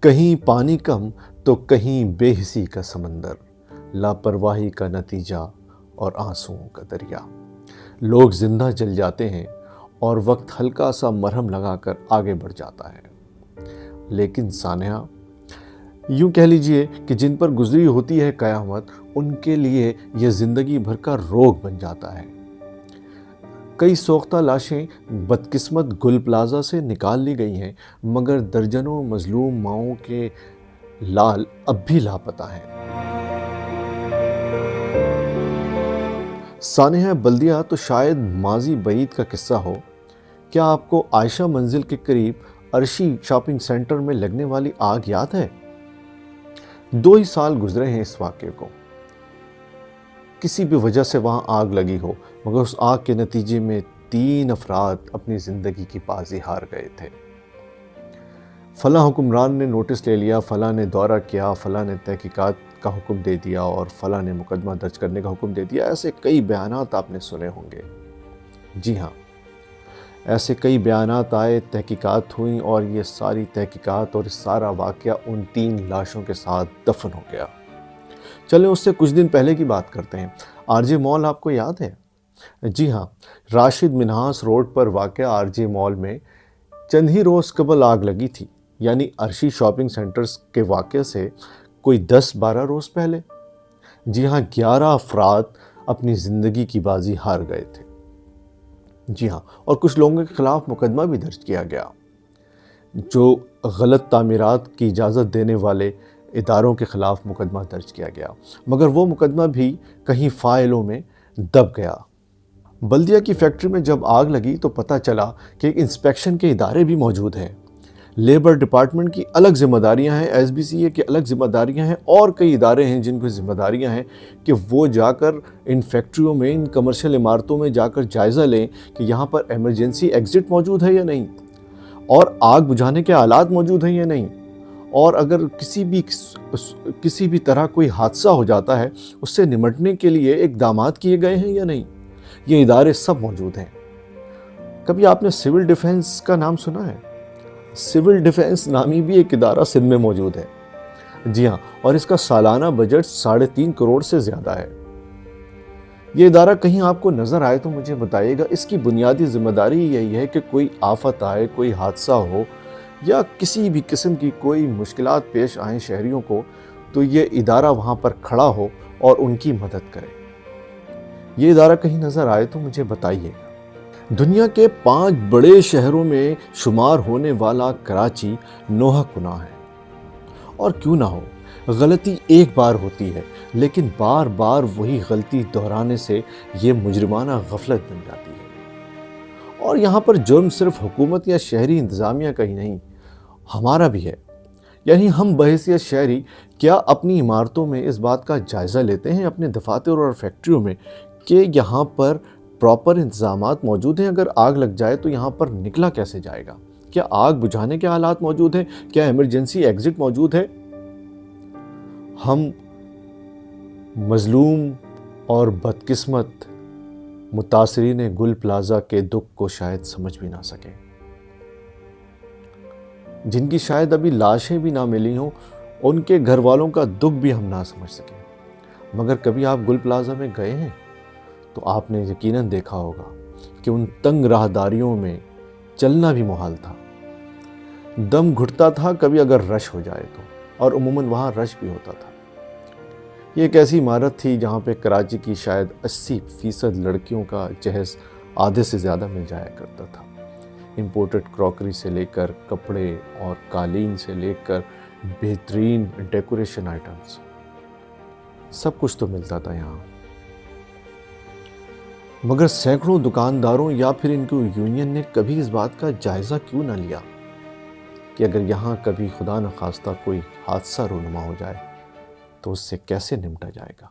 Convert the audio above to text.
کہیں پانی کم تو کہیں بے حسی کا سمندر، لاپرواہی کا نتیجہ اور آنسوؤں کا دریا۔ لوگ زندہ جل جاتے ہیں اور وقت ہلکا سا مرہم لگا کر آگے بڑھ جاتا ہے، لیکن سانحہ یوں کہہ لیجئے کہ جن پر گزری ہوتی ہے قیامت، ان کے لیے یہ زندگی بھر کا روگ بن جاتا ہے۔ کئی سوختہ لاشیں بدقسمت گل پلازہ سے نکال لی گئی ہیں، مگر درجنوں مظلوم ماؤں کے لال اب بھی لاپتہ ہیں۔ سانحہ بلدیہ تو شاید ماضی بعید کا قصہ ہو۔ کیا آپ کو عائشہ منزل کے قریب عرشی شاپنگ سینٹر میں لگنے والی آگ یاد ہے؟ 2 ہی سال گزرے ہیں اس واقعے کو۔ کسی بھی وجہ سے وہاں آگ لگی ہو، مگر اس آگ کے نتیجے میں 3 افراد اپنی زندگی کی بازی ہار گئے تھے۔ فلاں حکمران نے نوٹس لے لیا، فلاں نے دورہ کیا، فلاں نے تحقیقات کا حکم دے دیا اور فلاں نے مقدمہ درج کرنے کا حکم دے دیا۔ ایسے کئی بیانات آپ نے سنے ہوں گے۔ جی ہاں، ایسے کئی بیانات آئے، تحقیقات ہوئیں اور یہ ساری تحقیقات اور سارا واقعہ ان 3 لاشوں کے ساتھ دفن ہو گیا۔ چلیں اس سے کچھ دن پہلے کی بات کرتے ہیں۔ آر جے مال آپ کو یاد ہے؟ جی ہاں، راشد منہاس روڈ پر واقع آر جے مال میں چند ہی روز قبل آگ لگی تھی، یعنی عرشی شاپنگ سینٹرز کے واقعے سے کوئی 10-12 روز پہلے۔ جی ہاں، 11 افراد اپنی زندگی کی بازی ہار گئے تھے۔ جی ہاں، اور کچھ لوگوں کے خلاف مقدمہ بھی درج کیا گیا، جو غلط تعمیرات کی اجازت دینے والے اداروں کے خلاف مقدمہ درج کیا گیا، مگر وہ مقدمہ بھی کہیں فائلوں میں دب گیا۔ بلدیہ کی فیکٹری میں جب آگ لگی تو پتہ چلا کہ انسپیکشن کے ادارے بھی موجود ہیں، لیبر ڈپارٹمنٹ کی الگ ذمہ داریاں ہیں، ایس بی سی اے کی الگ ذمہ داریاں ہیں، اور کئی ادارے ہیں جن کی ذمہ داریاں ہیں کہ وہ جا کر ان فیکٹریوں میں، ان کمرشل عمارتوں میں جا کر جائزہ لیں کہ یہاں پر ایمرجنسی ایگزٹ موجود ہے یا نہیں، اور آگ بجھانے کے آلات موجود ہیں یا نہیں، اور اگر کسی بھی طرح کوئی حادثہ ہو جاتا ہے اس سے نمٹنے کے لیے اقدامات کیے گئے ہیں یا نہیں۔ یہ ادارے سب موجود ہیں۔ کبھی آپ نے سول ڈیفنس کا نام سنا ہے؟ سول ڈیفنس نامی بھی ایک ادارہ سندھ میں موجود ہے۔ جی ہاں، اور اس کا سالانہ بجٹ 3.5 کروڑ سے زیادہ ہے۔ یہ ادارہ کہیں آپ کو نظر آئے تو مجھے بتائیے گا۔ اس کی بنیادی ذمہ داری یہی ہے کہ کوئی آفت آئے، کوئی حادثہ ہو یا کسی بھی قسم کی کوئی مشکلات پیش آئیں شہریوں کو، تو یہ ادارہ وہاں پر کھڑا ہو اور ان کی مدد کرے۔ یہ ادارہ کہیں نظر آئے تو مجھے بتائیے گا۔ دنیا کے 5 بڑے شہروں میں شمار ہونے والا کراچی نوحہ کناں ہے، اور کیوں نہ ہو، غلطی ایک بار ہوتی ہے، لیکن بار بار وہی غلطی دہرانے سے یہ مجرمانہ غفلت بن جاتی ہے۔ اور یہاں پر جرم صرف حکومت یا شہری انتظامیہ کا ہی نہیں، ہمارا بھی ہے۔ یعنی ہم بحیثیت شہری کیا اپنی عمارتوں میں اس بات کا جائزہ لیتے ہیں، اپنے دفاتر اور فیکٹریوں میں، کہ یہاں پر پراپر انتظامات موجود ہیں؟ اگر آگ لگ جائے تو یہاں پر نکلا کیسے جائے گا؟ کیا آگ بجھانے کے آلات موجود ہیں؟ کیا ایمرجنسی ایگزٹ موجود ہے؟ ہم مظلوم اور بدقسمت متاثرین گل پلازہ کے دکھ کو شاید سمجھ بھی نہ سکیں، جن کی شاید ابھی لاشیں بھی نہ ملی ہوں، ان کے گھر والوں کا دکھ بھی ہم نہ سمجھ سکیں۔ مگر کبھی آپ گل پلازہ میں گئے ہیں تو آپ نے یقیناً دیکھا ہوگا کہ ان تنگ راہداریوں میں چلنا بھی محال تھا، دم گھٹتا تھا کبھی اگر رش ہو جائے تو، اور عموماً وہاں رش بھی ہوتا تھا۔ یہ ایک ایسی عمارت تھی جہاں پہ کراچی کی شاید 80% لڑکیوں کا جہیز آدھے سے زیادہ مل جایا کرتا تھا۔ امپورٹڈ کراکری سے لے کر کپڑے اور قالین سے لے کر بہترین ڈیکوریشن آئٹمز، سب کچھ تو ملتا تھا یہاں۔ مگر سینکڑوں دکانداروں یا پھر ان کی یونین نے کبھی اس بات کا جائزہ کیوں نہ لیا کہ اگر یہاں کبھی خدا نخواستہ کوئی حادثہ رونما ہو جائے تو اس سے کیسے نمٹا جائے گا؟